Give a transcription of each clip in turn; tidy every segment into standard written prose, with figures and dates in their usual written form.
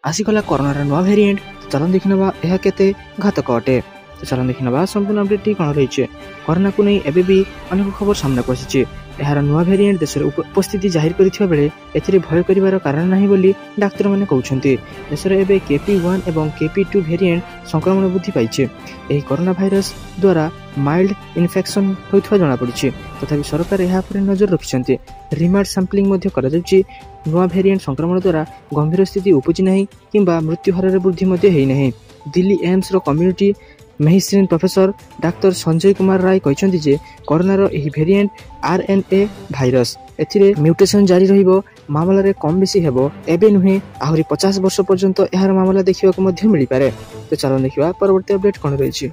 आसीगला कोरोनार नुआ भेरिएंट। चलन देखिनबा यह केते घातक अटे। चलन देखिनबा संपूर्ण अपडेट कौन रही। कोरोना को नहीं एबे भी अनेक खबर सामना को आसी। यार नुआ भेरिएंट देश उपस्थिति जाहिर करथिबा बेले एथिरे भय करिवार कारण नाही बोली डाक्टर माने कहउछन्ती। देशरे एबे KP1 एवं KP2 भेरिएंट संक्रमण वृद्धि पाइछे। एही कोरोना भाइरस द्वारा माइल्ड इन्फेक्शन होइथवा जणा पड़िछे। तथापि सरकार एहा पर नजर रखिसन्ती। रिमोट सैंपलिंग मध्ये करा जाउछि। नुआ भेरिएंट संक्रमण द्वारा गंभीर स्थिति उपजि नाही किंबा मृत्यु हार रे वृद्धि मध्ये हेइ नाही। दिल्ली एम्स रो community medicine professor doctor Sanjay Kumar Rai कहते जे कोरोनार यही भेरिएंट RNA भाइरस एथिरे म्यूटेशन जारी रहिबो। मामला रे कम बेसी हेबो एबे नुहे आहुरी 50 वर्ष पर्यंत एहार मामला देखिबा को मध्ये मिलि पारे। तो चलो देखिबा परवर्ती अपडेट कोन रहिछि।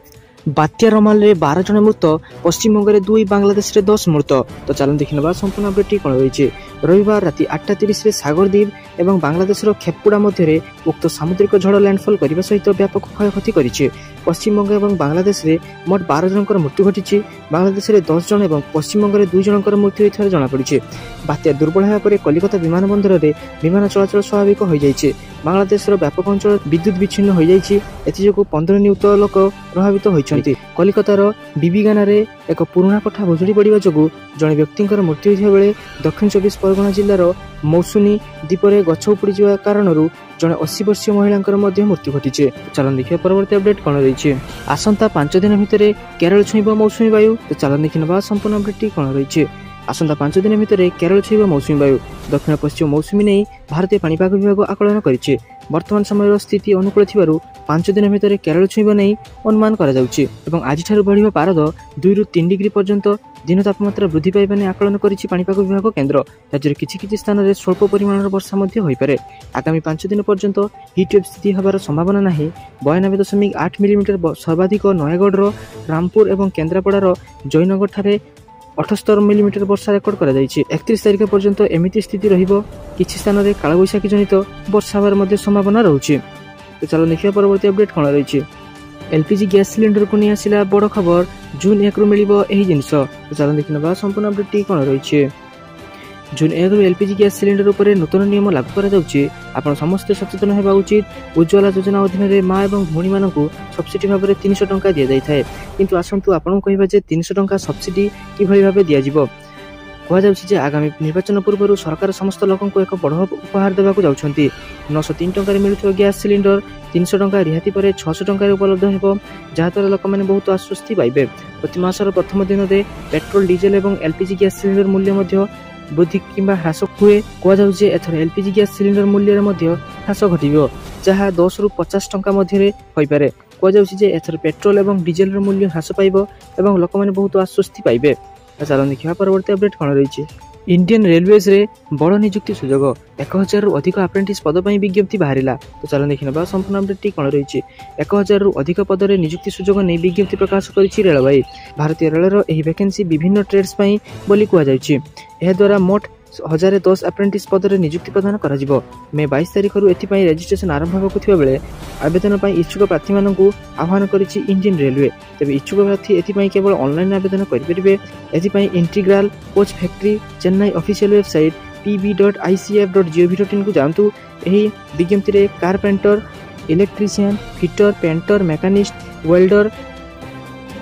बात्या रमाल रे 12 जन मृत, पश्चिम बंग रे 2, बांग्लादेश रे 10 मृत। तो चलो देखिनबा संपूर्ण अपडेट कोन रहिछि। रविवार राति 8:30 रे सागरद्वीप एवं बांग्लादेश रो खेपुड़ा मध्य रे उक्त सामुद्रिक झड़ लैंडफॉल करबा सहित व्यापक क्षयक्षति करिछि। पश्चिम बंग एवं बांग्लादेश रे मोट 12 जनकर मृत्यु घटिछि। बांग्लादेश रे 10 जन एवं पश्चिम बंग रे 2 जनकर मृत्यु होइथार जणा पड़िछि। बात्या दुर्बल हेबा परे कलिकता विमान बंदर रे विमान चलाचल स्वाभाविक होई जाइछि। बांग्लादेश रो व्यापक अंचल विद्युत विच्छिन्न होई जाइछि। एथि जोगु 15 नियुक्त लोक प्रभावित होइछन्ति। कलिकतार बीबीगाना रे एक पुराना कोठा भुजुड़ी पड़िबा जोगु जणे व्यक्तिंकर मृत्यु होइथिबा बेले दक्षिण 24 परगना जिल्लार मौसुनी द्वीपरे गछ उपड़ी जिबा कारणरू जणे 80 वर्षीय महिलांकर मध्ये मृत्यु घटिছে। चलन देखिए परवर्ती अपडेट कोन रहिछि। आसंता 5 दिन भितरे केरल छुइबा मौसुमी वायु। तो चलन देखिनबा संपूर्ण अपडेट कोन रहिछि। आसंता 5 दिन भितरे केरल छुइबा मौसुमी वायु। दक्षिण पश्चिम मौसुमी नै भारतीय पाणीपाग विभाग आकलन करिछि। वर्तमान समय स्थिति अनुकूल थिबारु 5 दिन भितरे केरल छुइबा नै अनुमान करा जाउछि एवं आज ठारु बढ़िबा पारद 2 रु 3 डिग्री पर्यंत दिन तापमात्रा वृद्धि पाइबाने आकलन करिछि पाणीपाग विभाग केन्द्र। राज्य किछि स्थान रे स्वल्प परिमाणर वर्षा मध्ये होई पारे। आगामी 5 दिन पर्यंत हीट वेव स्थिति हबार संभावना नाही। 92.8 मिलीमीटर सर्वाधिक नयगढ़ रामपुर एवं केन्द्रापड़ार जयनगर ठारे 78 मिलीमीटर वर्षा रेकर्ड करा जाइछि। 31 तारिख पर्यंत एमिति स्थिति रहिबो। किछि स्थान रे कालबैशाखी जनित वर्षा हबार मध्ये संभावना रहउछि। तो चलो देखिया परवर्ती अपडेट कोन रहिछि। LPG गैस सिलिंडर को नहीं आसिला बड़ खबर। जून 1 रु मिलिबो एही जिंस। तो चलो देखिनबा संपूर्ण अपडेट कोन रहिछि। जून 1 रु LPG गैस सिलिंडर उपरे नूतन नियम लागू करा जाउछि। आपण समस्त सचेतन हेबा उचित। उज्ज्वला योजना अधीन रे मां एवं भौणी मानकु सब्सिडी भाबरे 300 टंका दिया जाय थाए। किंतु आसंतु आपण कहबा जे 300 टंका सब्सिडी कि भली भाबे दिया जिवो। कहा जाउछि जे आगामी निर्वाचन पूर्व सरकार समस्त लोकन को एक बड़ उपहार देबा को जाउछन्ती। 903 टंका रे मिलुथो गैस सिलिंडर 300 टंका रिहाती परे 600 टंका रे उपलब्ध हेबो। जाहातर लोक माने बहुत आश्वस्ति पाइबे। प्रति मासर प्रथम दिन रे पेट्रोल डीजल एवं LPG गैस सिलिंडर मूल्य मध्ये वृद्धि किंबा ह्रास हुए। कहा जाउछि एथर LPG गैस सिलिंडर मूल्य रे मध्ये ह्रास घटिबो, जहा 10 रु 50 टंका मध्ये रे होई पारे। कहा जाउछि जे एथर पेट्रोल एवं डीजल रे मूल्य ह्रास पाइबो एवं लोक माने बहुत आश्वस्ति पाइबे। चलो देखिए परवर्ती अपडेट कौन रही। इंडियन रेलवेज रे बड़ नियुक्ति सुजोग। 1000 रु अधिक अप्रेंटिस पद पर विज्ञप्ति बाहरिला। तो चलो देखिनबा संपूर्ण अपडेट कौन रही। 1000 रु अधिक पद रे नियुक्ति सुजोग नै विज्ञप्ति प्रकाश करिछि रेलवे। भारतीय रेलर एही वैकेंसी विभिन्न ट्रेड्स पई बोली कुआ जाइछि। एहा द्वारा मोट 1010 अप्रेंटिस पद रे नियुक्ति प्रदान करा जिवो। मे 22 तारिख रु एथि पई रजिस्ट्रेशन आरंभ होको थिबा बेले आवेदन पई इच्छुक प्रार्थी मानकु आह्वान करिछि इंडियन रेलवे। तबे इच्छुक प्रार्थी एथि पई केवल ऑनलाइन आवेदन करि परिबे। एथि पई integral coach factory Chennai official website pb.icf.gov.in को जानतु। एही विज्ञप्ति रे carpenter, electrician, fitter, painter, machinist, welder,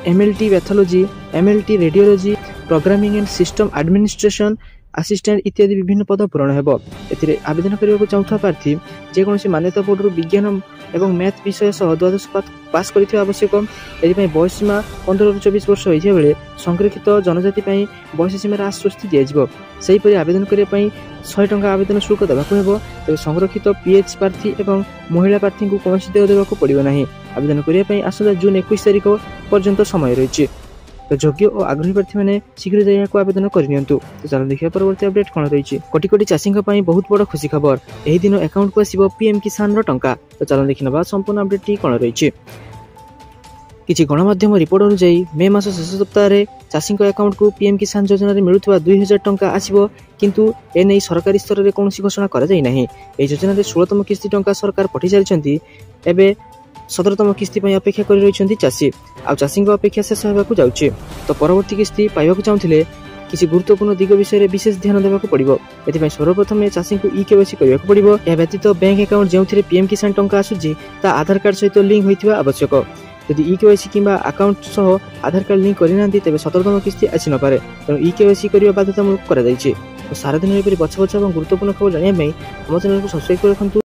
MLT pathology, MLT radiology, programming and system administration assistant इत्यादि विभिन्न पद पूरण हेबो। एथिरे आवेदन करबाको चाहुथा प्रार्थी जे कोनोसी मान्यता बोर्ड रु विज्ञान एवं मैथ विषय सह 12 पास करिथिबा आवश्यक। एथि पई बयस सीमा 15 रु 24 वर्ष होइथिबा बेले संरक्षित जनजाति पई बयस सीमा रा आश्वस्ति दिया जिवो। सेहि परि आवेदन करिया पई 100 टंका आवेदन शुल्क देबाको हेबो। तबे संरक्षित PH प्रार्थी एवं महिला प्रार्थी को कोनोसी देय देबाको पड़िबो नाही। आवेदन करिया पई आसंता जून 21 तारिख पर्यंत समय रहिछि। तो योग्य और आग्रही प्रार्थी मैंने शीघ्र जाइया को आवेदन करनियंतु। तो चलो देखिए परवर्ती अपडेट कौन रही। कोटी कोटी चाषी बहुत बड़ खुशी खबर। एही दिन अकाउंट को आसीबो PM किसान रो टंका। तो चलो देखिनबा संपूर्ण अपडेट कौन रही। किछि गणमाध्यम रिपोर्ट अनुसार मे मास शेष सप्ताह रे चाषी अकाउंट को PM किसान योजना रे मिलुथबा 2000 टंका आसीबो। किंतु एनै सरकारी स्तर रे कोनोसी घोषणा करा जाय नाही। एही योजना रे 16तम किस्ती टंका सरकार पठि सारिछन्ती। एबे 17तम किस्ती पई अपेक्षा करि रहिछन्ती चाषी। आ चाषी अपेक्षा शेष हेबाकू जाउछि। तो परवर्ती किस्ती पाइबाकू चाहुथिले କିଛି ଗୁରୁତ୍ୱପୂର୍ଣ୍ଣ ଦିଗ ବିଷୟରେ ବିଶେଷ ଧ୍ୟାନ ଦେବାକୁ ପଡ଼ିବ। ଏଥିପାଇଁ ସର୍ବପ୍ରଥମେ ଚାଷୀଙ୍କୁ ଇକେୱାଇସି କରିବାକୁ ପଡ଼ିବ। ଏହା ବ୍ୟତୀତ ବ୍ୟାଙ୍କ ଆକାଉଣ୍ଟ ଯେଉଁଥିରେ ପିଏମ୍ କିଷାନ ଟଙ୍କା ଆସୁଛି ତା ଆଧାର କାର୍ଡ ସହିତ ଲିଙ୍କ ହୋଇଥିବା ଆବଶ୍ୟକ। ଯଦି ଇକେୱାଇସି କିମ୍ବା ଆକାଉଣ୍ଟ ସହ ଆଧାର କାର୍ଡ ଲିଙ୍କ କରିନାହାନ୍ତି ତେବେ 17ତମ କିସ୍ତି ଆସିନପାରେ। ତେଣୁ ଇକେୱାଇସି କରିବା ବାଧ୍ୟତାମୂଳକ କରାଯାଇଛି। ସାରାଦିନ ଏପରି ବଛା ବଛା ଏବଂ ଗୁରୁତ୍ୱପୂର୍ଣ୍ଣ ଖବର ଜାଣିବା ପାଇଁ ଆମ ଚ୍ୟାନେଲକୁ ସବସ୍କ୍ରାଇବ କରି ରଖନ୍ତୁ।